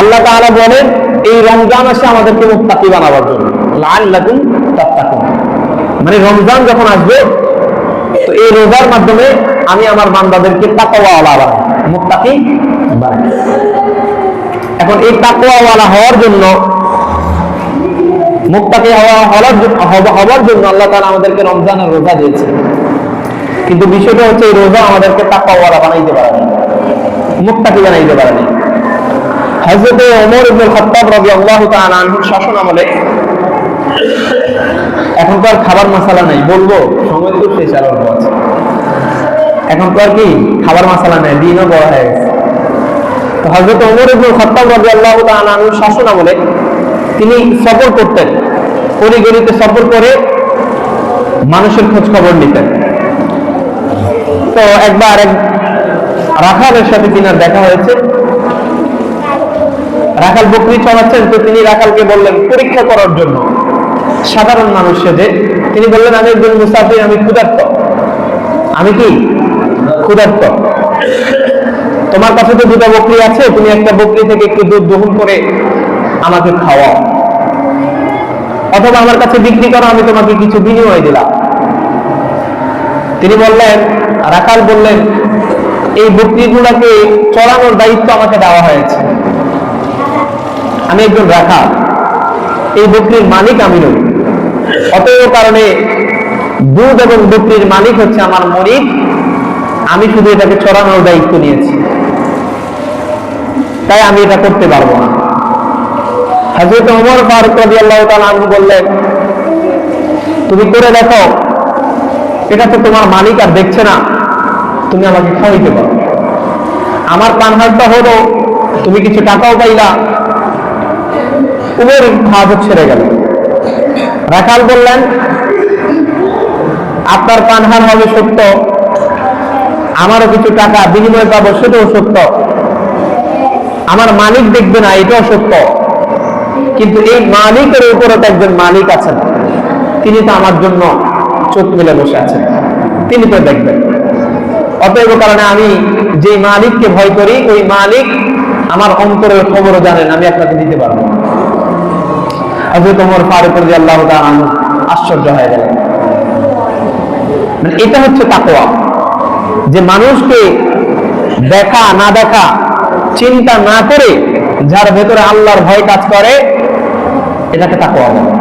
আল্লাহ তাআলা বলেন এই রমজান আসে আমাদেরকে মুত্তাকি বানাবার জন্য, লাআল্লাকুম তাত্তাকুন। মানে রমজান যখন আসবে তো এই রোজার মাধ্যমে আমি আমার বান্দাদেরকে তাকওয়াওয়ালা বানাই, মুত্তাকি বানাই। এখন এই তাকওয়াওয়ালা হওয়ার জন্য, মুত্তাকি হওয়ার জন্য আল্লাহ তাআলা আমাদেরকে রমজানের রোজা দিয়েছে। কিন্তু বিষয়টা হচ্ছে এই রোজা আমাদেরকে তাকওয়াওয়ালা বানাইতে পারে না, মুত্তাকি বানাইতে পারে না। হযরত ওমর ইবনে খাত্তাব রাদিয়াল্লাহু তাআলা আনহুর শাসন আমলে, এখন তো আর খাবার মশলা নাই, বলবো সময় তো শেষ আর অল্প আছে। এখন তো আর কি খাবার মশলা নেই, দিনও বড় হয়ে গেছে। তো হযরত ওমর ইবনে খাত্তাব রাদিয়াল্লাহু তাআলা আনহুর শাসন আমলে তিনি সফর করতেন, অলিগলিতে সফর করে মানুষের খোঁজ খবর নিতেন। তো একবার এক রাখালের সাথে তিনার দেখা হয়েছে। রাখাল বকরি চড়াচ্ছেন, তো তিনি রাখালকে বললেন পরীক্ষা করার জন্য, সাধারণ মানুষ সেজে তিনি বললেন, আমি একজন মুসাফির, আমি ক্ষুধার্ত। আমি কি ক্ষুধার্ত? তোমার কাছে তো দুটো বকরি আছে, তুমি একটা বকরি থেকে একটু দুধ দহন করে আমাকে খাওয়াও, অথবা আমার কাছে বিক্রি করো, আমি তোমাকে কিছু বিনিময় দিলাম। তিনি বললেন, রাখাল বললেন, এই বকরিগুলোকে চড়ানোর দায়িত্ব আমাকে দেওয়া হয়েছে, আমি একজন রাখাল, এই বকরির মালিক আমি নই। অতএব কারণে দুধ এবং বকরির মালিক হচ্ছে আমার মালিক, আমি শুধু এটাকে চড়ানোর দায়িত্ব নিয়েছি, তাই আমি এটা করতে পারবো না। হযরত ওমর ফারুক রাদিয়াল্লাহু তাআলা আনহু বললেন, তুমি করে দেখো, এটা তো তোমার মালিক আর দেখছে না, তুমি আমাকে খাওয়াইতে পারো। আমার পানহারটা হলো, তুমি কিছু টাকাও পাইলা, উমের হাত ছেড়ে গেল। রাখাল বললেন, আপনার পানহার হবে সত্য, আমারও কিছু টাকা বিনিময় পাবো সেটাও সত্য, আমার মালিক দেখবে না এটাও সত্য, কিন্তু এই মালিকের উপরে তো একজন মালিক আছেন, তিনি তো আমার জন্য চোখ মেলে বসে আছেন, তিনি তো দেখবেন। অতএব কারণে আমি যে মালিককে ভয় করি, ওই মালিক আমার অন্তরের খবরও জানেন, আমি আপনাকে দিতে পারবো। হযরত ওমর ফারুক রাদিয়াল্লাহু তাআলা আনহু আশ্চর্য হয়ে গেলেন। এটা হচ্ছে তাকওয়া, যে মানুষকে দেখা না দেখা, চিন্তা না করে যার ভেতরে আল্লাহর ভয় কাজ করে, এটাকে তাকওয়া বলে।